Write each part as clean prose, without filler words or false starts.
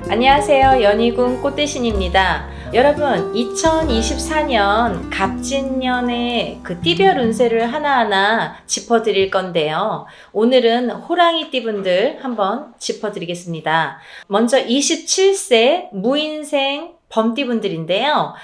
안녕하세요. 연희군 꽃대신입니다. 여러분, 2024년 갑진년의 그 띠별 운세를 하나하나 짚어드릴 건데요. 오늘은 호랑이 띠분들 한번 짚어드리겠습니다. 먼저 27세 무인생 범띠분들인데요.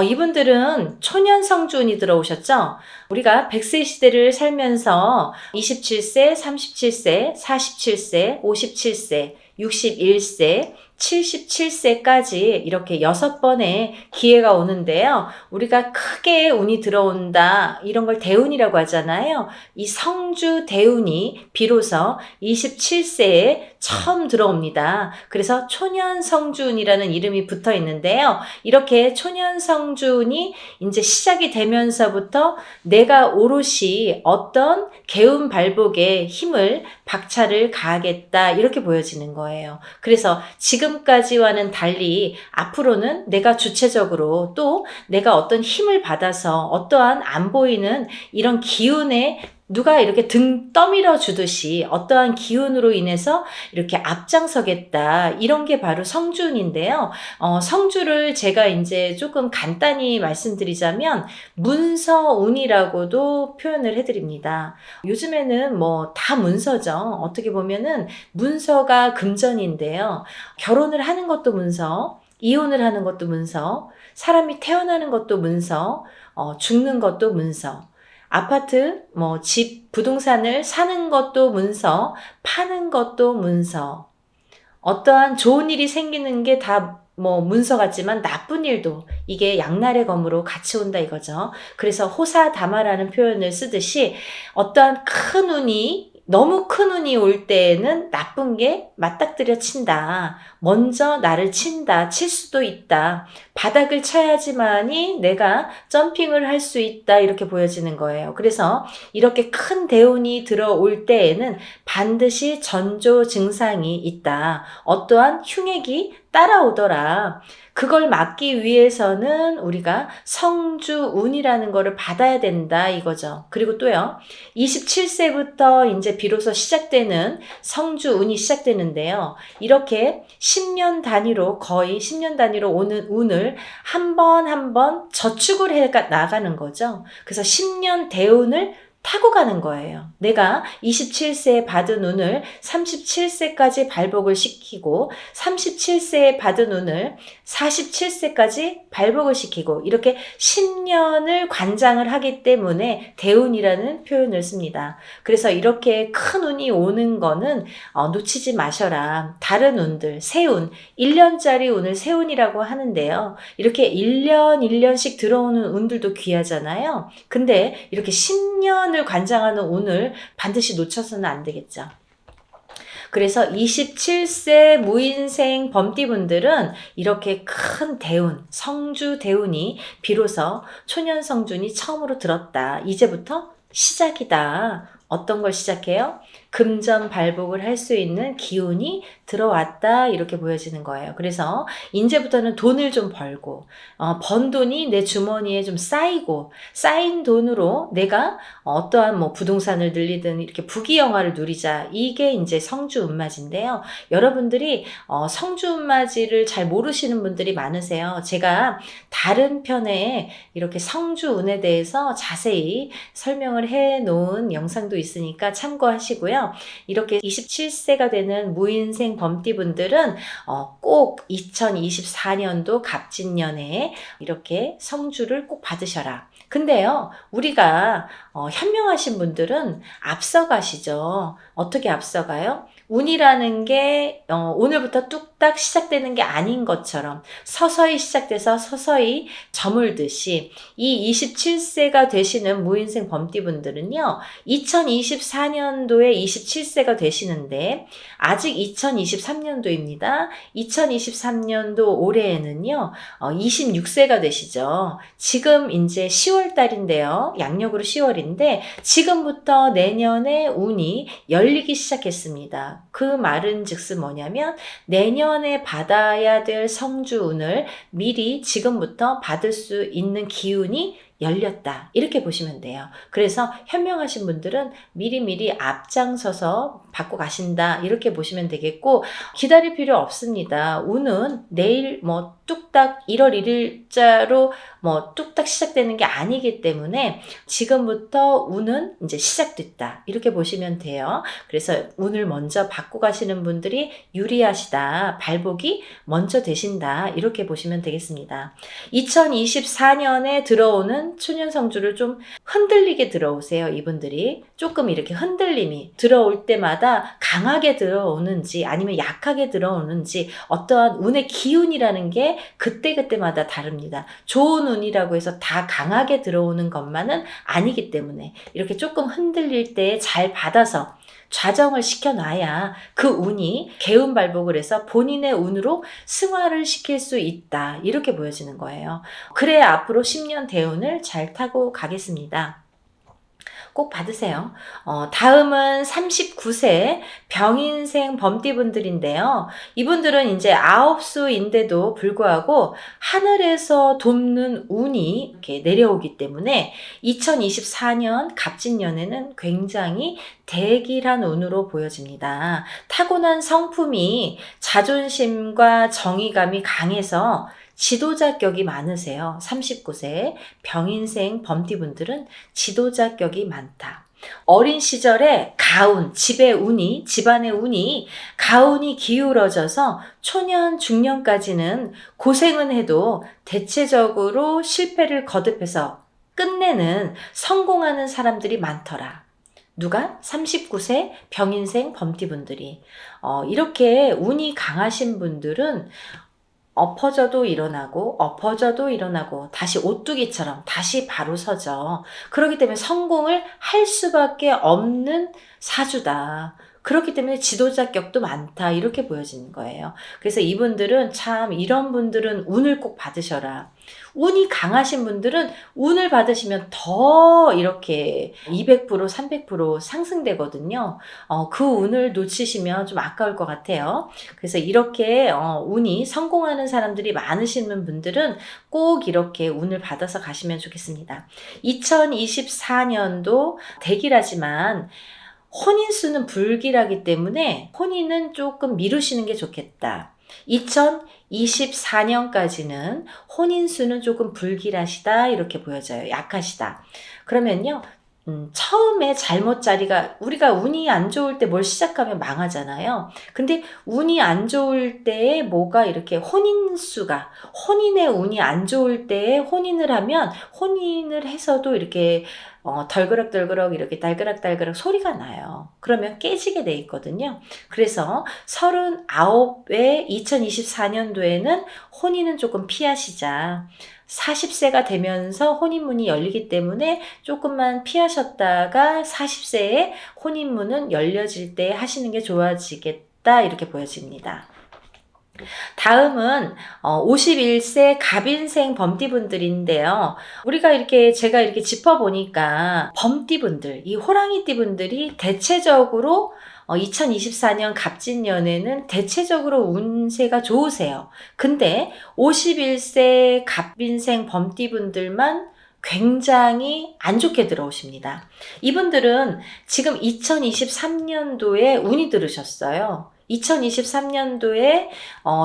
이분들은 초년성주운이 들어오셨죠? 우리가 100세 시대를 살면서 27세, 37세, 47세, 57세, 61세, 77세까지 이렇게 6번의 기회가 오는데요. 우리가 크게 운이 들어온다, 이런 걸 대운이라고 하잖아요. 이 성주 대운이 비로소 27세에 처음 들어옵니다. 그래서 초년성주운이라는 이름이 붙어 있는데요. 이렇게 초년성주운이 이제 시작이 되면서부터 내가 오롯이 어떤 개운발복의 힘을 박차를 가하겠다, 이렇게 보여지는 거예요. 그래서 지금까지와는 달리 앞으로는 내가 주체적으로 또 내가 어떤 힘을 받아서 어떠한 안 보이는 이런 기운에 누가 이렇게 등 떠밀어 주듯이 어떠한 기운으로 인해서 이렇게 앞장서겠다, 이런 게 바로 성주운인데요. 성주를 제가 이제 조금 간단히 말씀드리자면 문서운이라고도 표현을 해드립니다. 요즘에는 뭐 다 문서죠. 어떻게 보면은 문서가 금전인데요. 결혼을 하는 것도 문서, 이혼을 하는 것도 문서, 사람이 태어나는 것도 문서, 죽는 것도 문서, 아파트, 집, 부동산을 사는 것도 문서, 파는 것도 문서, 어떠한 좋은 일이 생기는 게 다 문서 같지만 나쁜 일도 이게 양날의 검으로 같이 온다 이거죠. 그래서 호사다마라는 표현을 쓰듯이 어떠한 큰 운이, 너무 큰 운이 올 때에는 나쁜 게 맞닥뜨려 친다. 먼저 나를 친다. 칠 수도 있다. 바닥을 쳐야지만이 내가 점핑을 할 수 있다. 이렇게 보여지는 거예요. 그래서 이렇게 큰 대운이 들어올 때에는 반드시 전조 증상이 있다. 어떠한 흉액이 따라오더라. 그걸 막기 위해서는 우리가 성주운이라는 거를 받아야 된다 이거죠. 그리고 또요, 27세부터 이제 비로소 시작되는 성주운이 시작되는데요. 이렇게 10년 단위로, 거의 10년 단위로 오는 운을 한 번 한 번 저축을 해 나가는 거죠. 그래서 10년 대운을 타고 가는 거예요. 내가 27세에 받은 운을 37세까지 발복을 시키고 37세에 받은 운을 47세까지 발복을 시키고 이렇게 10년을 관장을 하기 때문에 대운이라는 표현을 씁니다. 그래서 이렇게 큰 운이 오는 거는 놓치지 마셔라. 다른 운들, 세운, 1년짜리 운을 세운이라고 하는데요. 이렇게 1년 1년씩 들어오는 운들도 귀하잖아요. 근데 이렇게 10년을 관장하는 운을 반드시 놓쳐서는 안 되겠죠. 그래서 27세 무인생 범띠분들은 이렇게 큰 대운, 성주 대운이 비로소 초년성준이 처음으로 들었다. 이제부터 시작이다. 어떤 걸 시작해요? 금전 발복을 할 수 있는 기운이 들어왔다, 이렇게 보여지는 거예요. 그래서 이제부터는 돈을 좀 벌고 번 돈이 내 주머니에 좀 쌓이고, 쌓인 돈으로 내가 어떠한 부동산을 늘리든 이렇게 부귀영화를 누리자, 이게 이제 성주운맞인데요. 여러분들이 성주운맞이를 잘 모르시는 분들이 많으세요. 제가 다른 편에 이렇게 성주운에 대해서 자세히 설명을 해 놓은 영상도 있으니까 참고하시고요. 이렇게 27세가 되는 무인생 범띠분들은 꼭 2024년도 갑진년에 이렇게 성주를 꼭 받으셔라. 근데요, 우리가 현명하신 분들은 앞서가시죠. 어떻게 앞서가요? 운이라는 게 오늘부터 뚝딱 시작되는 게 아닌 것처럼 서서히 시작돼서 서서히 저물듯이 이 27세가 되시는 무인생 범띠분들은요, 2024년도에 27세가 되시는데 아직 2023년도입니다. 2023년도 올해에는요 26세가 되시죠. 지금 이제 10월 달인데요. 양력으로 10월인데 지금부터 내년에 운이 열리기 시작했습니다. 그 말은 즉슨 뭐냐면 내년에 받아야 될 성주운을 미리 지금부터 받을 수 있는 기운이 열렸다. 이렇게 보시면 돼요. 그래서 현명하신 분들은 미리미리 앞장서서 받고 가신다. 이렇게 보시면 되겠고, 기다릴 필요 없습니다. 운은 내일 뚝딱 1월 1일자로 뚝딱 시작되는 게 아니기 때문에 지금부터 운은 이제 시작됐다. 이렇게 보시면 돼요. 그래서 운을 먼저 받고 가시는 분들이 유리하시다. 발복이 먼저 되신다. 이렇게 보시면 되겠습니다. 2024년에 들어오는 초년성주를 좀 흔들리게 들어오세요. 이분들이 조금 이렇게 흔들림이 들어올 때마다 강하게 들어오는지 아니면 약하게 들어오는지 어떠한 운의 기운이라는 게 그때그때마다 다릅니다. 좋은 운이라고 해서 다 강하게 들어오는 것만은 아니기 때문에 이렇게 조금 흔들릴 때 잘 받아서 좌정을 시켜놔야 그 운이 개운발복을 해서 본인의 운으로 승화를 시킬 수 있다. 이렇게 보여지는 거예요. 그래야 앞으로 10년 대운을 잘 타고 가겠습니다. 꼭 받으세요. 다음은 39세 병인생 범띠분들인데요. 이분들은 이제 9수인데도 불구하고 하늘에서 돕는 운이 이렇게 내려오기 때문에 2024년 갑진년에는 굉장히 대길한 운으로 보여집니다. 타고난 성품이 자존심과 정의감이 강해서 지도자격이 많으세요. 39세 병인생 범띠분들은 지도자격이 많다. 어린 시절에 가운, 집안의 운이 가운이 기울어져서 초년, 중년까지는 고생은 해도 대체적으로 실패를 거듭해서 끝내는 성공하는 사람들이 많더라. 누가? 39세 병인생 범띠분들이. 이렇게 운이 강하신 분들은 엎어져도 일어나고 다시 오뚜기처럼 다시 바로 서죠. 그렇기 때문에 성공을 할 수밖에 없는 사주다. 그렇기 때문에 지도자격도 많다. 이렇게 보여지는 거예요. 그래서 이분들은 참 이런 분들은 운을 꼭 받으셔라. 운이 강하신 분들은 운을 받으시면 더 이렇게 200%, 300% 상승되거든요. 그 운을 놓치시면 좀 아까울 것 같아요. 그래서 이렇게 운이 성공하는 사람들이 많으시는 분들은 꼭 이렇게 운을 받아서 가시면 좋겠습니다. 2024년도 대길하지만 혼인수는 불길하기 때문에 혼인은 조금 미루시는 게 좋겠다. 2024년까지는 혼인수는 조금 불길하시다 이렇게 보여져요. 약하시다. 그러면요. 처음에 우리가 운이 안 좋을 때 뭘 시작하면 망하잖아요. 근데 운이 안 좋을 때에 뭐가 이렇게 혼인의 운이 안 좋을 때에 혼인을 하면 혼인을 해서도 이렇게 덜그럭덜그럭 이렇게 달그락달그락 소리가 나요. 그러면 깨지게 돼 있거든요. 그래서 39의 2024년도에는 혼인은 조금 피하시자. 40세가 되면서 혼인문이 열리기 때문에 조금만 피하셨다가 40세에 혼인문은 열려질 때 하시는 게 좋아지겠다 이렇게 보여집니다. 다음은 51세 갑인생 범띠분들인데요. 제가 이렇게 짚어보니까 범띠분들, 이 호랑이띠분들이 대체적으로 2024년 갑진년에는 대체적으로 운세가 좋으세요. 근데 51세 갑인생 범띠분들만 굉장히 안 좋게 들어오십니다. 이분들은 지금 2023년도에 운이 들으셨어요. 2023년도에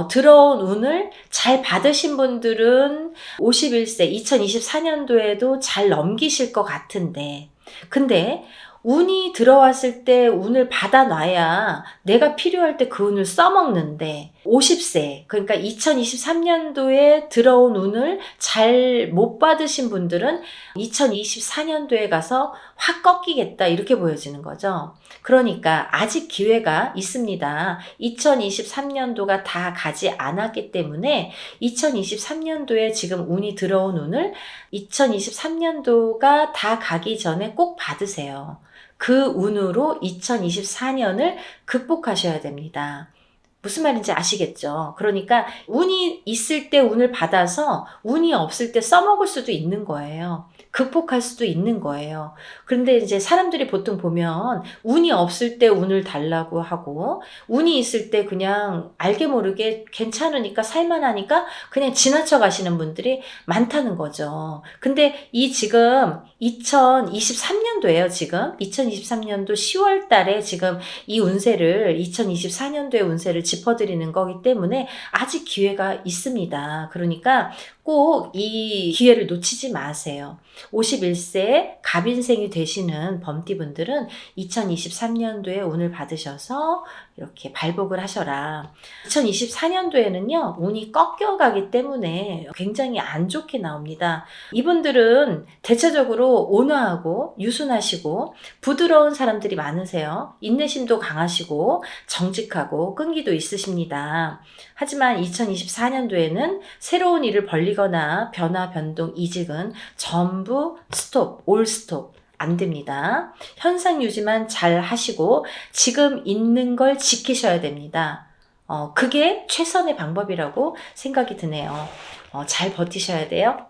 들어온 운을 잘 받으신 분들은 51세 2024년도에도 잘 넘기실 것 같은데, 근데 운이 들어왔을 때 운을 받아놔야 내가 필요할 때 그 운을 써먹는데 50세 그러니까 2023년도에 들어온 운을 잘 못 받으신 분들은 2024년도에 가서 확 꺾이겠다 이렇게 보여지는 거죠. 그러니까 아직 기회가 있습니다. 2023년도가 다 가지 않았기 때문에 2023년도에 지금 운이 들어온 운을 2023년도가 다 가기 전에 꼭 받으세요. 그 운으로 2024년을 극복하셔야 됩니다. 무슨 말인지 아시겠죠? 그러니까 운이 있을 때 운을 받아서 운이 없을 때 써먹을 수도 있는 거예요. 극복할 수도 있는 거예요. 그런데 이제 사람들이 보통 보면 운이 없을 때 운을 달라고 하고 운이 있을 때 그냥 알게 모르게 괜찮으니까 살만하니까 그냥 지나쳐 가시는 분들이 많다는 거죠. 근데 이 지금 2023년도예요, 지금. 2023년도 10월 달에 지금 이 운세를 2024년도의 운세를 짚어드리는 거기 때문에 아직 기회가 있습니다. 그러니까 꼭 이 기회를 놓치지 마세요. 51세 갑인생이 되시는 범띠분들은 2023년도에 운을 받으셔서 이렇게 발복을 하셔라. 2024년도에는요, 운이 꺾여가기 때문에 굉장히 안 좋게 나옵니다. 이분들은 대체적으로 온화하고 유순하시고 부드러운 사람들이 많으세요. 인내심도 강하시고 정직하고 끈기도 있으십니다. 하지만 2024년도에는 새로운 일을 벌리거나 변화, 변동, 이직은 전부 스톱, 올 스톱. 안 됩니다. 현상 유지만 잘 하시고 지금 있는 걸 지키셔야 됩니다. 그게 최선의 방법이라고 생각이 드네요. 잘 버티셔야 돼요.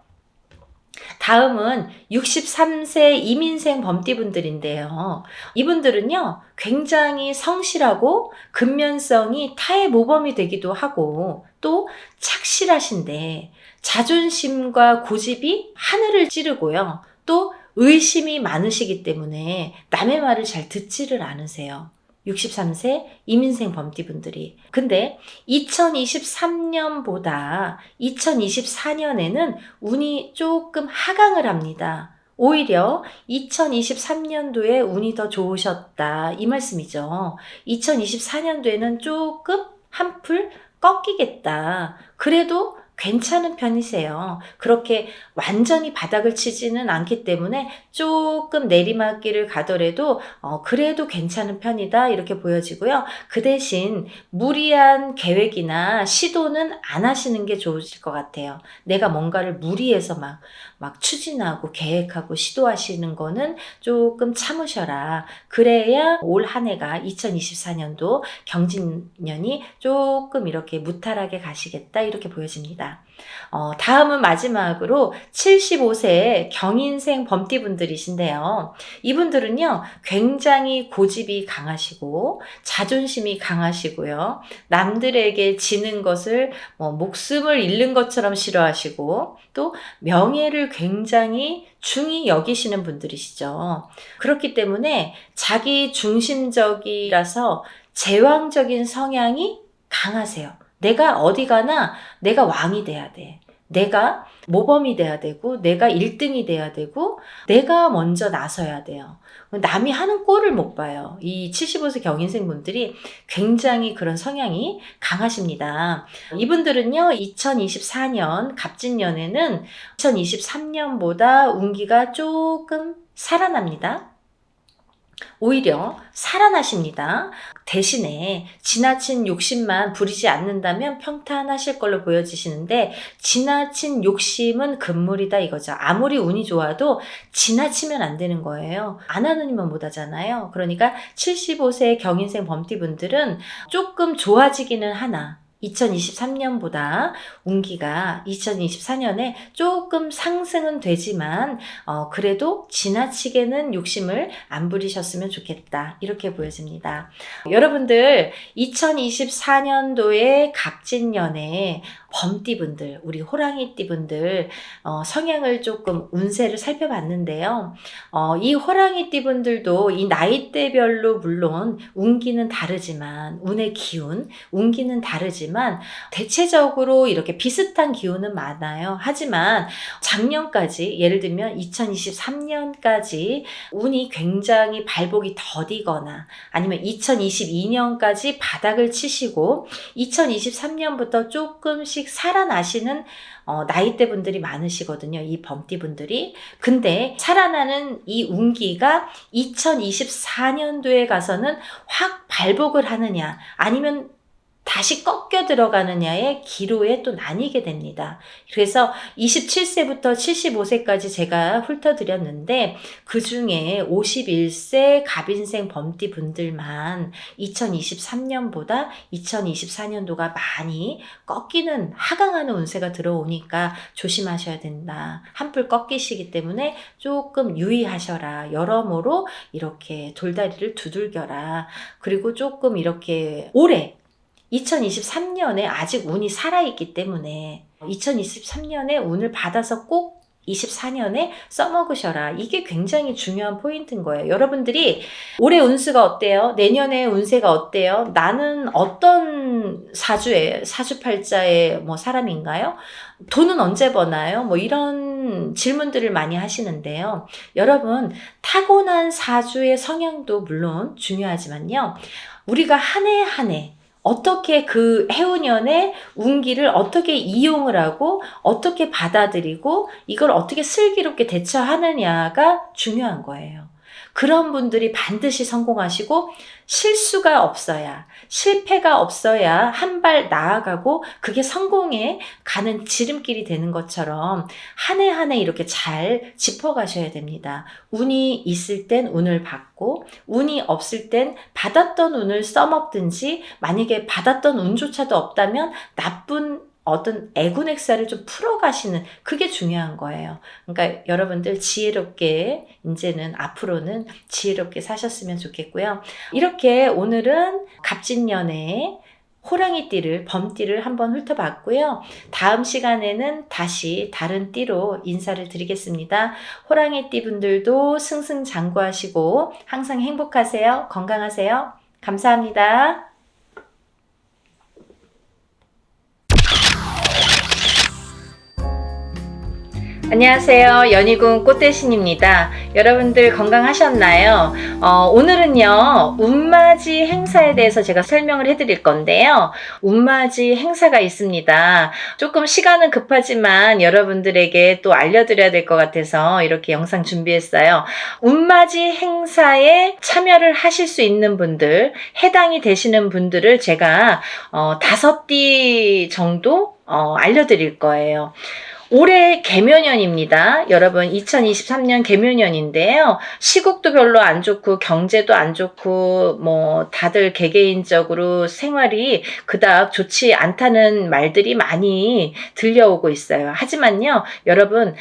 다음은 63세 이민생 범띠분들인데요. 이분들은요, 굉장히 성실하고 근면성이 타의 모범이 되기도 하고 또 착실하신데 자존심과 고집이 하늘을 찌르고요. 또 의심이 많으시기 때문에 남의 말을 잘 듣지를 않으세요. 63세 이민생 범띠분들이. 근데 2023년보다 2024년에는 운이 조금 하강을 합니다. 오히려 2023년도에 운이 더 좋으셨다 이 말씀이죠. 2024년도에는 조금 한풀 꺾이겠다. 그래도 괜찮은 편이세요. 그렇게 완전히 바닥을 치지는 않기 때문에 조금 내리막길을 가더라도 그래도 괜찮은 편이다 이렇게 보여지고요. 그 대신 무리한 계획이나 시도는 안 하시는 게 좋으실 것 같아요. 내가 뭔가를 무리해서 막 추진하고 계획하고 시도하시는 거는 조금 참으셔라. 그래야 올 한 해가 2024년도 경진년이 조금 이렇게 무탈하게 가시겠다 이렇게 보여집니다. 다음은 마지막으로 75세 경인생 범띠분들이신데요. 이분들은요, 굉장히 고집이 강하시고 자존심이 강하시고요. 남들에게 지는 것을 목숨을 잃는 것처럼 싫어하시고 또 명예를 굉장히 중히 여기시는 분들이시죠. 그렇기 때문에 자기 중심적이라서 제왕적인 성향이 강하세요. 내가 어디 가나 내가 왕이 돼야 돼. 내가 모범이 돼야 되고 내가 1등이 돼야 되고 내가 먼저 나서야 돼요. 남이 하는 꼴을 못 봐요. 이 75세 경인생 분들이 굉장히 그런 성향이 강하십니다. 이분들은요, 2024년 갑진년에는 2023년보다 운기가 조금 살아납니다. 오히려 살아나십니다. 대신에 지나친 욕심만 부리지 않는다면 평탄하실 걸로 보여지시는데 지나친 욕심은 금물이다 이거죠. 아무리 운이 좋아도 지나치면 안 되는 거예요. 안 하는 이만 못 하잖아요. 그러니까 75세 경인생 범띠분들은 조금 좋아지기는 하나 2023년보다 운기가 2024년에 조금 상승은 되지만 그래도 지나치게는 욕심을 안 부리셨으면 좋겠다 이렇게 보여집니다. 여러분들 2024년도에 갑진년에 범띠분들 우리 호랑이띠분들 성향을 조금 운세를 살펴봤는데요. 이 호랑이띠분들도 이 나이대별로 물론 운기는 다르지만 운의 기운 운기는 다르지만 대체적으로 이렇게 비슷한 기운은 많아요. 하지만 작년까지 예를 들면 2023년까지 운이 굉장히 발복이 더디거나 아니면 2022년까지 바닥을 치시고 2023년부터 조금씩 살아나시는 나이대 분들이 많으시거든요. 이 범띠분들이. 근데 살아나는 이 운기가 2024년도에 가서는 확 발복을 하느냐 아니면 다시 꺾여 들어가느냐의 기로에 또 나뉘게 됩니다. 그래서 27세부터 75세까지 제가 훑어드렸는데 그 중에 51세 갑인생 범띠 분들만 2023년보다 2024년도가 많이 꺾이는 하강하는 운세가 들어오니까 조심하셔야 된다. 한풀 꺾이시기 때문에 조금 유의하셔라. 여러모로 이렇게 돌다리를 두들겨라. 그리고 조금 이렇게 올해 2023년에 아직 운이 살아있기 때문에 2023년에 운을 받아서 꼭 24년에 써먹으셔라. 이게 굉장히 중요한 포인트인 거예요. 여러분들이 올해 운수가 어때요? 내년에 운세가 어때요? 나는 어떤 사주팔자의 뭐 사람인가요? 돈은 언제 버나요? 뭐 이런 질문들을 많이 하시는데요. 여러분, 타고난 사주의 성향도 물론 중요하지만요. 우리가 한 해 한 해 어떻게 그 해운년의 운기를 어떻게 이용을 하고 어떻게 받아들이고 이걸 어떻게 슬기롭게 대처하느냐가 중요한 거예요. 그런 분들이 반드시 성공하시고 실수가 없어야, 실패가 없어야 한 발 나아가고 그게 성공에 가는 지름길이 되는 것처럼 한 해 한 해 이렇게 잘 짚어가셔야 됩니다. 운이 있을 땐 운을 받고 운이 없을 땐 받았던 운을 써먹든지, 만약에 받았던 운조차도 없다면 나쁜 어떤 애군액사를 좀 풀어가시는, 그게 중요한 거예요. 그러니까 여러분들 지혜롭게, 이제는 앞으로는 지혜롭게 사셨으면 좋겠고요. 이렇게 오늘은 갑진년에 호랑이띠를, 범띠를 한번 훑어봤고요. 다음 시간에는 다시 다른 띠로 인사를 드리겠습니다. 호랑이띠 분들도 승승장구하시고 항상 행복하세요. 건강하세요. 감사합니다. 안녕하세요. 연희궁 꽃대신입니다. 여러분들 건강하셨나요? 오늘은요, 운맞이 행사에 대해서 제가 설명을 해드릴 건데요. 운맞이 행사가 있습니다. 조금 시간은 급하지만 여러분들에게 또 알려드려야 될 것 같아서 이렇게 영상 준비했어요. 운맞이 행사에 참여를 하실 수 있는 분들, 해당이 되시는 분들을 제가 5띠 정도 알려드릴 거예요. 올해 개묘년입니다. 여러분, 2023년 개묘년인데요. 시국도 별로 안 좋고 경제도 안 좋고 뭐 다들 개개인적으로 생활이 그닥 좋지 않다는 말들이 많이 들려오고 있어요. 하지만요, 여러분,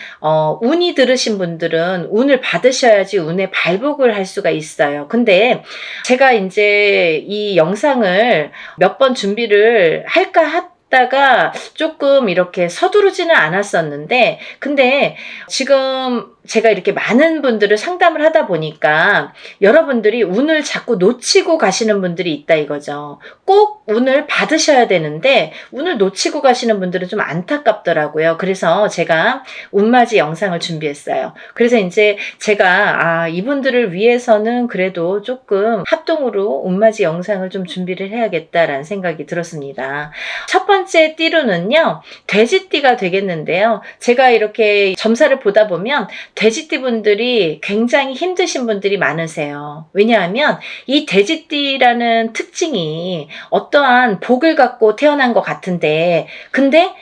운이 들으신 분들은 운을 받으셔야지 운의 발복을 할 수가 있어요. 근데 제가 이제 이 영상을 몇 번 준비를 할까 다가 조금 이렇게 서두르지는 않았었는데, 근데 지금 제가 이렇게 많은 분들을 상담을 하다 보니까 여러분들이 운을 자꾸 놓치고 가시는 분들이 있다 이거죠. 꼭 운을 받으셔야 되는데 운을 놓치고 가시는 분들은 좀 안타깝더라고요. 그래서 제가 운맞이 영상을 준비했어요. 그래서 이제 제가 이분들을 위해서는 그래도 조금 합동으로 운맞이 영상을 좀 준비를 해야겠다라는 생각이 들었습니다. 첫 번째 띠로는요, 돼지띠가 되겠는데요. 제가 이렇게 점사를 보다 보면 돼지띠 분들이 굉장히 힘드신 분들이 많으세요. 왜냐하면 이 돼지띠라는 특징이 어떠한 복을 갖고 태어난 것 같은데, 근데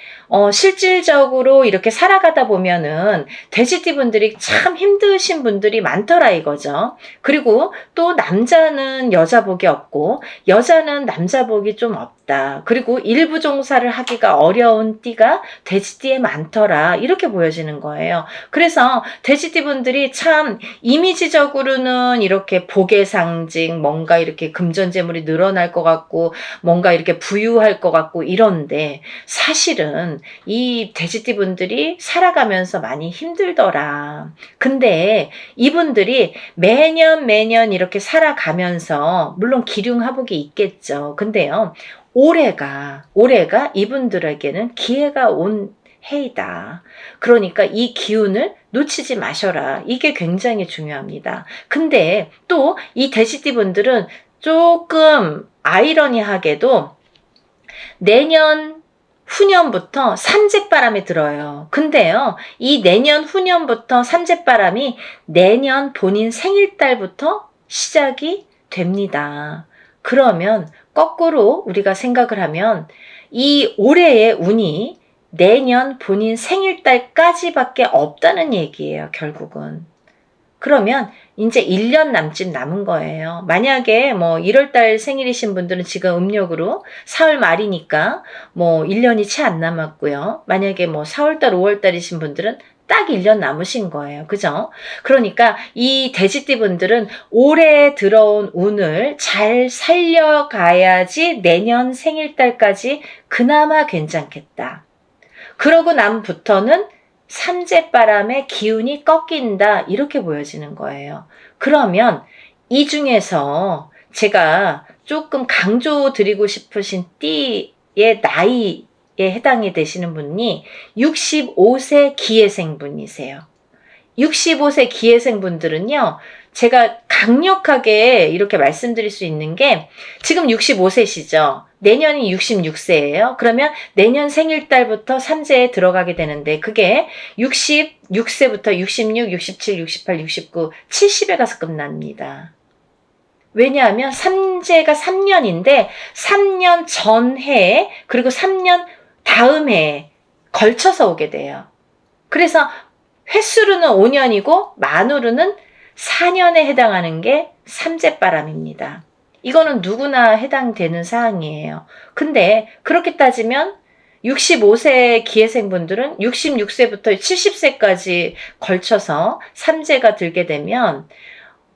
실질적으로 이렇게 살아가다 보면은 돼지띠 분들이 참 힘드신 분들이 많더라 이거죠. 그리고 또 남자는 여자 복이 없고 여자는 남자 복이 좀 없다. 그리고 일부 종사를 하기가 어려운 띠가 돼지띠에 많더라. 이렇게 보여지는 거예요. 그래서 돼지띠 분들이 참 이미지적으로는 이렇게 복의 상징, 뭔가 이렇게 금전재물이 늘어날 것 같고 뭔가 이렇게 부유할 것 같고 이런데, 사실은 이 돼지띠 분들이 살아가면서 많이 힘들더라. 근데 이분들이 매년 이렇게 살아가면서 물론 기륭하복이 있겠죠. 근데요, 올해가 이분들에게는 기회가 온 해이다. 그러니까 이 기운을 놓치지 마셔라. 이게 굉장히 중요합니다. 근데 또 이 돼지띠 분들은 조금 아이러니하게도 내년 후년부터 삼재바람이 들어요. 근데요, 이 내년 후년부터 삼재바람이 내년 본인 생일달부터 시작이 됩니다. 그러면 거꾸로 우리가 생각을 하면 이 올해의 운이 내년 본인 생일달까지밖에 없다는 얘기예요, 결국은. 그러면 이제 1년 남짓 남은 거예요. 만약에 뭐 1월달 생일이신 분들은 지금 음력으로 4월 말이니까 뭐 1년이 채 안 남았고요. 만약에 뭐 4월달, 5월달이신 분들은 딱 1년 남으신 거예요. 그죠? 그러니까 이 돼지띠 분들은 올해 들어온 운을 잘 살려가야지 내년 생일달까지 그나마 괜찮겠다. 그러고 남부터는 삼재바람의 기운이 꺾인다, 이렇게 보여지는 거예요. 그러면 이 중에서 제가 조금 강조드리고 싶으신 띠의 나이에 해당이 되시는 분이 65세 기해생분이세요. 65세 기해생분들은요, 제가 강력하게 이렇게 말씀드릴 수 있는 게, 지금 65세시죠? 내년이 66세예요. 그러면 내년 생일달부터 삼재에 들어가게 되는데, 그게 66세부터 66, 67, 68, 69, 70에 가서 끝납니다. 왜냐하면 삼재가 3년인데 3년 전해 그리고 3년 다음 해에 걸쳐서 오게 돼요. 그래서 횟수로는 5년이고 만으로는 4년에 해당하는 게 삼재바람입니다. 이거는 누구나 해당되는 사항이에요. 근데 그렇게 따지면 65세 기해생분들은 66세부터 70세까지 걸쳐서 삼재가 들게 되면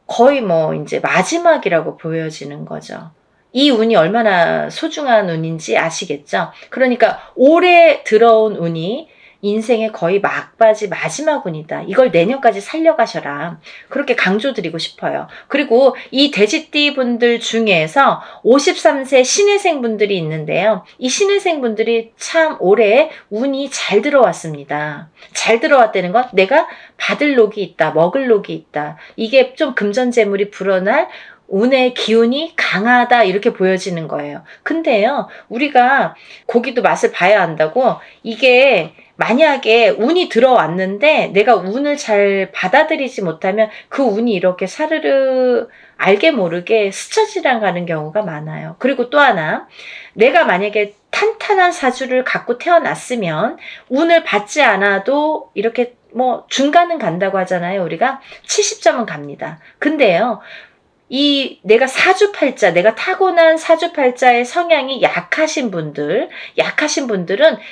거의 뭐 이제 마지막이라고 보여지는 거죠. 이 운이 얼마나 소중한 운인지 아시겠죠? 그러니까 올해 들어온 운이 인생의 거의 막바지 마지막 운이다. 이걸 내년까지 살려가셔라. 그렇게 강조드리고 싶어요. 그리고 이 돼지띠 분들 중에서 53세 신해생 분들이 있는데요. 이 신해생 분들이 참 올해 운이 잘 들어왔습니다. 잘 들어왔다는 건 내가 받을 녹이 있다, 먹을 녹이 있다. 이게 좀 금전재물이 불어날 운의 기운이 강하다, 이렇게 보여지는 거예요. 근데요, 우리가 고기도 맛을 봐야 한다고, 이게 만약에 운이 들어왔는데 내가 운을 잘 받아들이지 못하면 그 운이 이렇게 사르르 알게 모르게 스쳐 지나가는 경우가 많아요. 그리고 또 하나, 내가 만약에 탄탄한 사주를 갖고 태어났으면 운을 받지 않아도 이렇게 뭐 중간은 간다고 하잖아요. 우리가 70점은 갑니다. 근데요, 이 내가 사주팔자, 내가 타고난 사주팔자의 성향이 약하신 분들은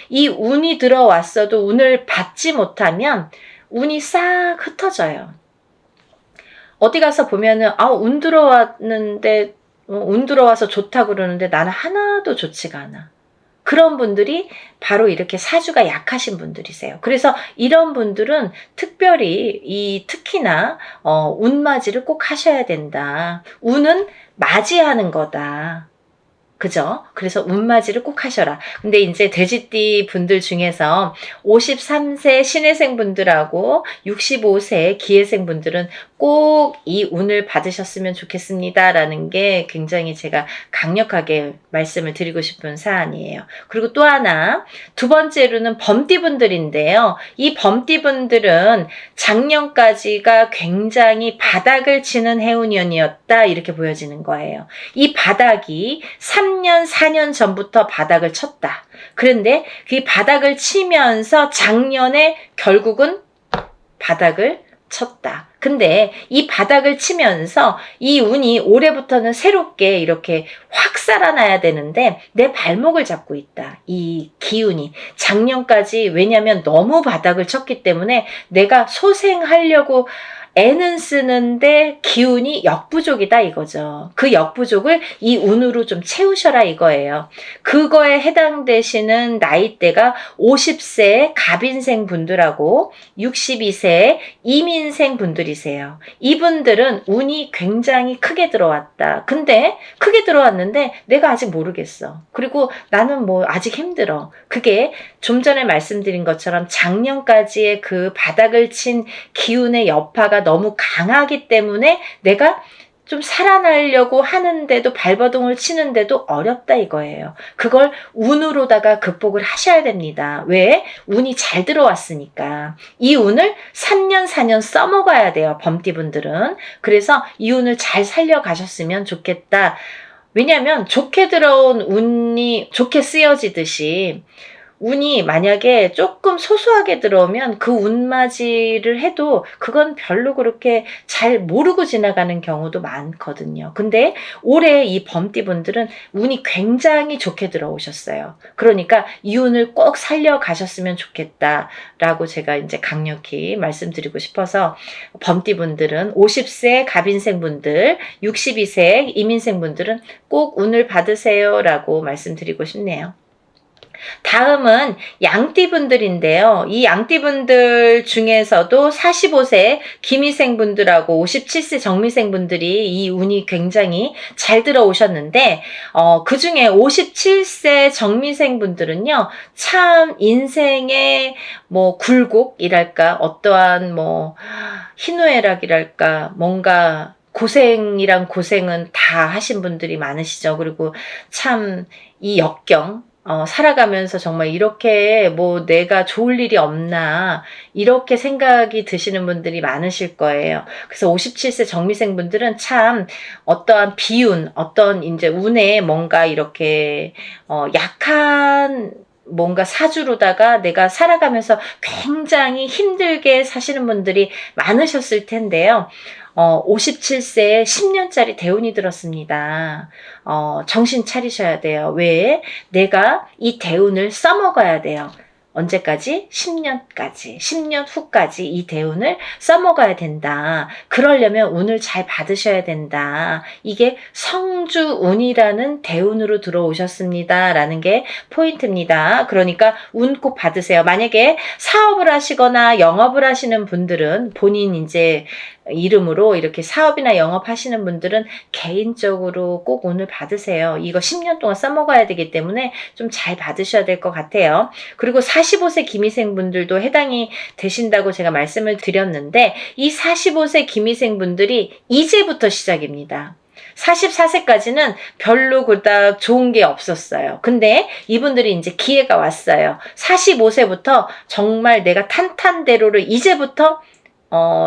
이 운이 들어왔어도 운을 받지 못하면 운이 싹 흩어져요. 어디 가서 보면은 운 들어왔는데 운 들어와서 좋다고 그러는데 나는 하나도 좋지가 않아. 그런 분들이 바로 이렇게 사주가 약하신 분들이세요. 그래서 이런 분들은 특별히 특히나 운맞이를 꼭 하셔야 된다. 운은 맞이하는 거다. 그죠? 그래서 운맞이를 꼭 하셔라. 근데 이제 돼지띠 분들 중에서 53세 신해생 분들하고 65세 기해생 분들은 꼭 이 운을 받으셨으면 좋겠습니다. 라는 게 굉장히 제가 강력하게 말씀을 드리고 싶은 사안이에요. 그리고 또 하나, 두 번째로는 범띠 분들인데요. 이 범띠 분들은 작년까지가 굉장히 바닥을 치는 해운년이었다, 이렇게 보여지는 거예요. 이 바닥이 3년, 4년 전부터 바닥을 쳤다. 그런데 그 바닥을 치면서 작년에 결국은 바닥을 쳤다. 근데 이 바닥을 치면서 이 운이 올해부터는 새롭게 이렇게 확 살아나야 되는데 내 발목을 잡고 있다. 이 기운이. 작년까지, 왜냐면 너무 바닥을 쳤기 때문에 내가 소생하려고 애는 쓰는데 기운이 역부족이다, 이거죠. 그 역부족을 이 운으로 좀 채우셔라, 이거예요. 그거에 해당되시는 나이대가 50세 갑인생 분들하고 62세 이민생 분들이세요. 이분들은 운이 굉장히 크게 들어왔다. 근데 크게 들어왔는데 내가 아직 모르겠어. 그리고 나는 뭐 아직 힘들어. 그게 좀 전에 말씀드린 것처럼 작년까지의 그 바닥을 친 기운의 여파가 너무 강하기 때문에 내가 좀 살아나려고 하는데도, 발버둥을 치는데도 어렵다, 이거예요. 그걸 운으로다가 극복을 하셔야 됩니다. 왜? 운이 잘 들어왔으니까. 이 운을 3년, 4년 써먹어야 돼요, 범띠분들은. 그래서 이 운을 잘 살려가셨으면 좋겠다. 왜냐하면 좋게 들어온 운이 좋게 쓰여지듯이 운이 만약에 조금 소소하게 들어오면 그 운맞이를 해도 그건 별로 그렇게 잘 모르고 지나가는 경우도 많거든요. 근데 올해 이 범띠분들은 운이 굉장히 좋게 들어오셨어요. 그러니까 이 운을 꼭 살려가셨으면 좋겠다라고 제가 이제 강력히 말씀드리고 싶어서 범띠분들은 50세 갑인생분들, 62세 이민생분들은 꼭 운을 받으세요라고 말씀드리고 싶네요. 다음은 양띠분들인데요. 이 양띠분들 중에서도 45세 기미생분들하고 57세 정미생분들이 이 운이 굉장히 잘 들어오셨는데 그 중에 57세 정미생분들은요. 참 인생의 뭐 굴곡이랄까 어떠한 뭐 희노애락이랄까 뭔가 고생이란 고생은 다 하신 분들이 많으시죠. 그리고 참 이 역경 살아가면서 정말 이렇게 뭐 내가 좋을 일이 없나 이렇게 생각이 드시는 분들이 많으실 거예요. 그래서 57세 정미생 분들은 참 어떠한 비운, 어떤 이제 운에 뭔가 이렇게 약한 뭔가 사주로다가 내가 살아가면서 굉장히 힘들게 사시는 분들이 많으셨을 텐데요. 57세에 10년짜리 대운이 들었습니다. 정신 차리셔야 돼요. 왜? 내가 이 대운을 써먹어야 돼요. 언제까지? 10년까지. 10년 후까지 이 대운을 써먹어야 된다. 그러려면 운을 잘 받으셔야 된다. 이게 성주운이라는 대운으로 들어오셨습니다. 라는 게 포인트입니다. 그러니까 운 꼭 받으세요. 만약에 사업을 하시거나 영업을 하시는 분들은 본인 이제 이름으로 이렇게 사업이나 영업하시는 분들은 개인적으로 꼭 운을 받으세요. 이거 10년 동안 써먹어야 되기 때문에 좀 잘 받으셔야 될 것 같아요. 그리고 45세 기미생 분들도 해당이 되신다고 제가 말씀을 드렸는데 이 45세 기미생 분들이 이제부터 시작입니다. 44세까지는 별로 그닥 좋은 게 없었어요. 근데 이분들이 이제 기회가 왔어요. 45세부터 정말 내가 탄탄대로를 이제부터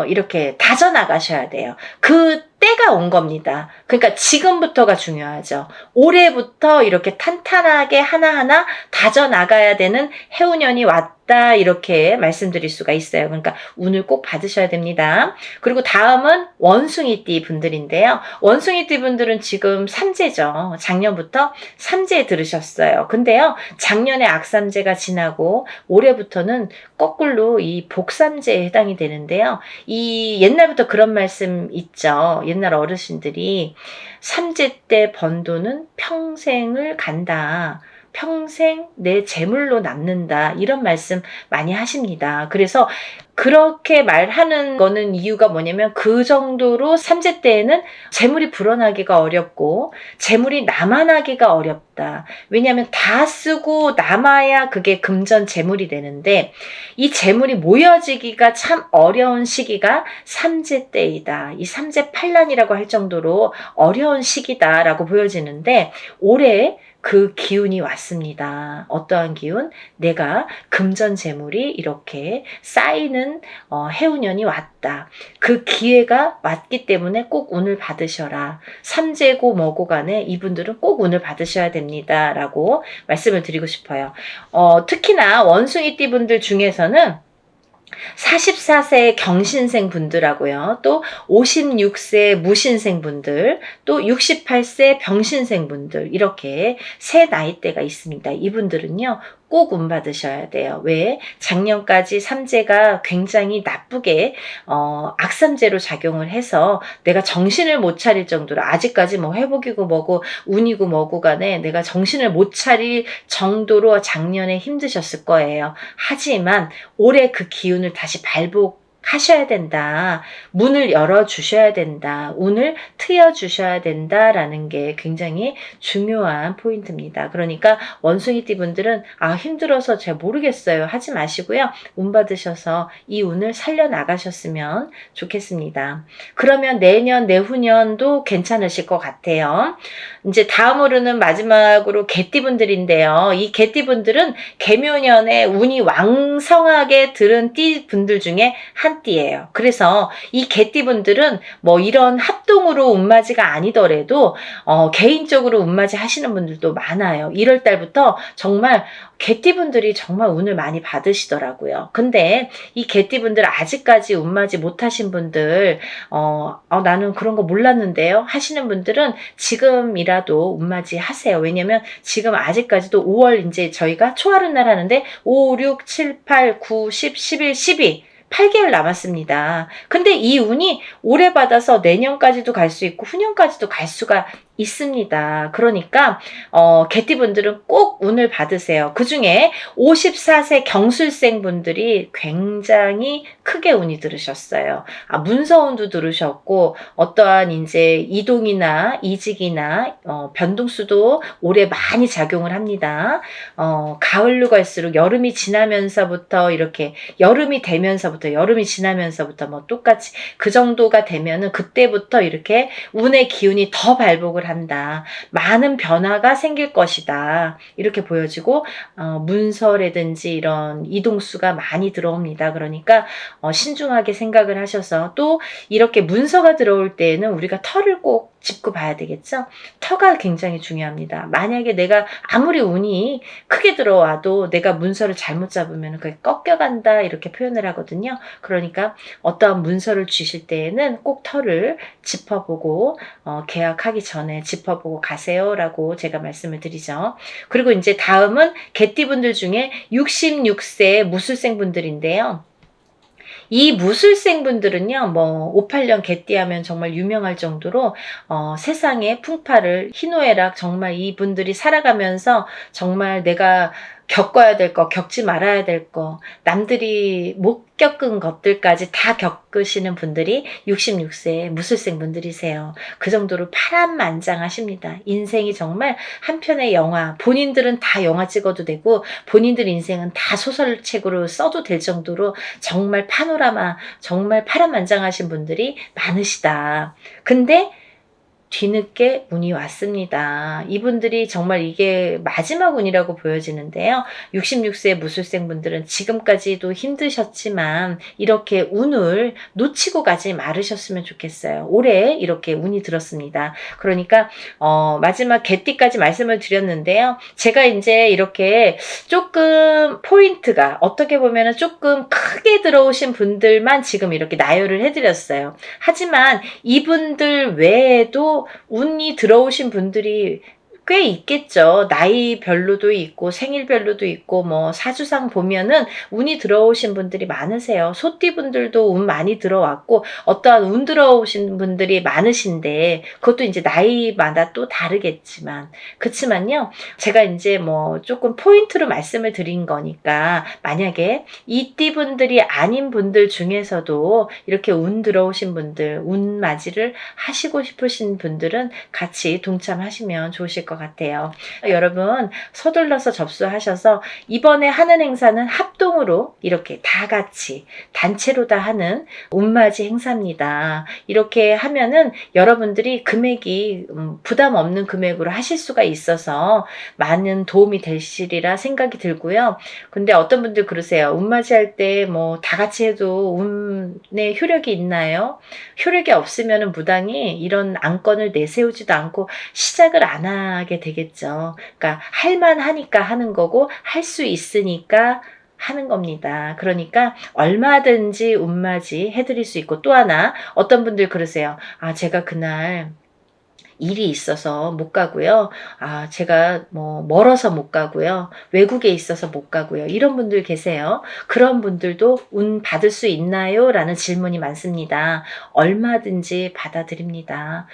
이렇게 다져나가셔야 돼요. 그 때가 온 겁니다. 그러니까 지금부터가 중요하죠. 올해부터 이렇게 탄탄하게 하나하나 다져나가야 되는 해운년이 왔다 이렇게 말씀드릴 수가 있어요. 그러니까 운을 꼭 받으셔야 됩니다. 그리고 다음은 원숭이띠 분들인데요. 원숭이띠 분들은 지금 삼재죠. 작년부터 삼재에 들으셨어요. 근데요. 작년에 악삼재가 지나고 올해부터는 거꾸로 이 복삼재에 해당이 되는데요. 이 옛날부터 그런 말씀 있죠. 옛날 어르신들이 삼재 때 번 돈은 평생을 간다. 평생 내 재물로 남는다. 이런 말씀 많이 하십니다. 그래서 그렇게 말하는 거는 이유가 뭐냐면 그 정도로 삼재 때에는 재물이 불어나기가 어렵고 재물이 남아나기가 어렵다. 왜냐하면 다 쓰고 남아야 그게 금전 재물이 되는데 이 재물이 모여지기가 참 어려운 시기가 삼재 때이다. 이 삼재 팔란이라고 할 정도로 어려운 시기다라고 보여지는데 올해 그 기운이 왔습니다. 어떠한 기운? 내가 금전 재물이 이렇게 쌓이는 해운년이 왔다. 그 기회가 왔기 때문에 꼭 운을 받으셔라. 삼재고 뭐고 간에 이분들은 꼭 운을 받으셔야 됩니다. 라고 말씀을 드리고 싶어요. 특히나 원숭이띠 분들 중에서는 44세 경신생 분들하고요. 또 56세 무신생 분들, 또 68세 병신생 분들 이렇게 세 나이대가 있습니다. 이분들은요. 꼭 운 받으셔야 돼요. 왜? 작년까지 삼재가 굉장히 나쁘게 악삼재로 작용을 해서 내가 정신을 못 차릴 정도로 아직까지 뭐 회복이고 뭐고 운이고 뭐고 간에 내가 정신을 못 차릴 정도로 작년에 힘드셨을 거예요. 하지만 올해 그 기운을 다시 발복하셔야 된다. 문을 열어주셔야 된다. 운을 트여주셔야 된다라는 게 굉장히 중요한 포인트입니다. 그러니까 원숭이띠 분들은 힘들어서 잘 모르겠어요. 하지 마시고요. 운 받으셔서 이 운을 살려나가셨으면 좋겠습니다. 그러면 내년, 내후년도 괜찮으실 것 같아요. 이제 다음으로는 마지막으로 개띠 분들인데요. 이 개띠 분들은 개묘년에 운이 왕성하게 들은 띠 분들 중에 한 개만띠예요. 그래서 이 개띠분들은 뭐 이런 합동으로 운맞이가 아니더라도 개인적으로 운맞이 하시는 분들도 많아요. 1월 달부터 정말 개띠분들이 정말 운을 많이 받으시더라고요. 근데 이 개띠분들 아직까지 운맞이 못하신 분들 나는 그런 거 몰랐는데요 하시는 분들은 지금이라도 운맞이 하세요. 왜냐면 지금 아직까지도 5월 이제 저희가 초하루 날 하는데 5, 6, 7, 8, 9, 10, 11, 12 8개월 남았습니다. 근데 이 운이 올해 받아서 내년까지도 갈 수 있고 후년까지도 갈 수가 있습니다. 그러니까 개띠분들은 꼭 운을 받으세요. 그중에 54세 경술생 분들이 굉장히 크게 운이 들으셨어요. 문서운도 들으셨고 어떠한 이제 이동이나 이직이나 변동수도 올해 많이 작용을 합니다. 가을로 갈수록 여름이 지나면서부터 이렇게 여름이 지나면서부터 뭐 똑같이 그 정도가 되면은 그때부터 이렇게 운의 기운이 더 발복을 한다. 많은 변화가 생길 것이다. 이렇게 보여지고 문서라든지 이런 이동수가 많이 들어옵니다. 그러니까 신중하게 생각을 하셔서 또 이렇게 문서가 들어올 때에는 우리가 터를 꼭 짚고 봐야 되겠죠. 터가 굉장히 중요합니다. 만약에 내가 아무리 운이 크게 들어와도 내가 문서를 잘못 잡으면 그게 꺾여간다 이렇게 표현을 하거든요. 그러니까 어떠한 문서를 주실 때에는 꼭 터를 짚어보고 계약하기 전에 짚어보고 가세요라고 제가 말씀을 드리죠. 그리고 이제 다음은 개띠분들 중에 66세 무술생 분들인데요. 이 무술생 분들은요, 뭐 58년 개띠하면 정말 유명할 정도로 세상의 풍파를 희노애락 정말 이분들이 살아가면서 정말 내가 겪어야 될 거, 겪지 말아야 될 거, 남들이 못 겪은 것들까지 다 겪으시는 분들이 66세 무술생 분들이세요. 그 정도로 파란만장하십니다. 인생이 정말 한 편의 영화, 본인들은 다 영화 찍어도 되고 본인들 인생은 다 소설책으로 써도 될 정도로 정말 파노라마, 정말 파란만장하신 분들이 많으시다. 근데 뒤늦게 운이 왔습니다. 이분들이 정말 이게 마지막 운이라고 보여지는데요. 66세 무술생 분들은 지금까지도 힘드셨지만 이렇게 운을 놓치고 가지 말으셨으면 좋겠어요. 올해 이렇게 운이 들었습니다. 그러니까 마지막 개띠까지 말씀을 드렸는데요. 제가 이제 이렇게 조금 포인트가 어떻게 보면 조금 크게 들어오신 분들만 지금 이렇게 나열을 해드렸어요. 하지만 이분들 외에도 운이 들어오신 분들이 꽤 있겠죠. 나이별로도 있고 생일별로도 있고 뭐 사주상 보면은 운이 들어오신 분들이 많으세요. 소띠분들도 운 많이 들어왔고 어떠한 운 들어오신 분들이 많으신데 그것도 이제 나이마다 또 다르겠지만 그렇지만요. 제가 이제 뭐 조금 포인트로 말씀을 드린 거니까 만약에 이 띠분들이 아닌 분들 중에서도 이렇게 운 들어오신 분들 운 맞이를 하시고 싶으신 분들은 같이 동참하시면 좋으실 것 같아요. 여러분 서둘러서 접수하셔서 이번에 하는 행사는 합동으로 이렇게 다 같이 단체로 다 하는 운맞이 행사입니다. 이렇게 하면은 여러분들이 금액이 부담 없는 금액으로 하실 수가 있어서 많은 도움이 되시리라 생각이 들고요. 근데 어떤 분들 그러세요. 운맞이 할 때 뭐 다 같이 해도 운의 효력이 있나요? 효력이 없으면 무당이 이런 안건을 내세우지도 않고 시작을 안 하게 되겠죠. 그러니까 할만하니까 하는 거고 할 수 있으니까 하는 겁니다. 그러니까 얼마든지 운맞이 해드릴 수 있고 또 하나 어떤 분들 그러세요. 제가 그날 일이 있어서 못 가고요. 제가 뭐 멀어서 못 가고요. 외국에 있어서 못 가고요. 이런 분들 계세요. 그런 분들도 운 받을 수 있나요? 라는 질문이 많습니다. 얼마든지 받아드립니다.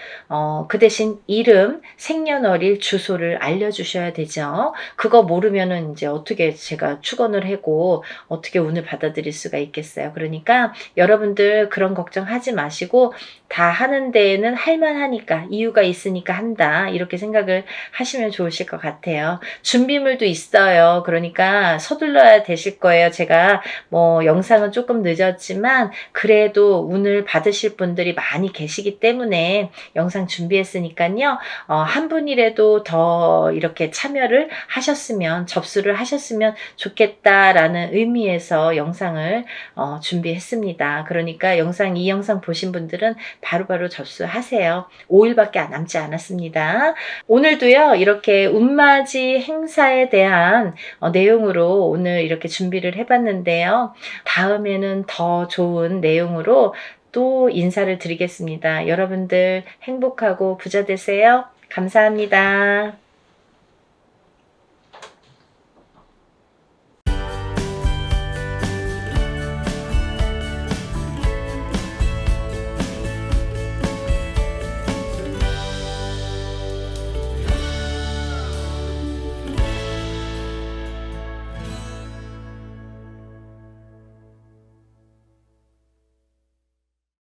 그 대신 이름, 생년월일, 주소를 알려주셔야 되죠. 그거 모르면은 이제 어떻게 제가 축원을 하고 어떻게 운을 받아들일 수가 있겠어요. 그러니까 여러분들 그런 걱정하지 마시고 다 하는 데에는 할만하니까 이유가 있으니까 한다. 이렇게 생각을 하시면 좋으실 것 같아요. 준비물도 있어요. 그러니까 서둘러야 되실 거예요. 제가 뭐 영상은 조금 늦었지만 그래도 운을 받으실 분들이 많이 계시기 때문에 영상 준비했으니까요. 한 분이라도 더 이렇게 참여를 하셨으면, 접수를 하셨으면 좋겠다라는 의미에서 영상을 준비했습니다. 그러니까 이 영상 보신 분들은 바로바로 접수하세요. 5일밖에 남지 않았습니다. 오늘도요, 이렇게 운맞이 행사에 대한 내용으로 오늘 이렇게 준비를 해봤는데요. 다음에는 더 좋은 내용으로 또 인사를 드리겠습니다. 여러분들 행복하고 부자 되세요. 감사합니다.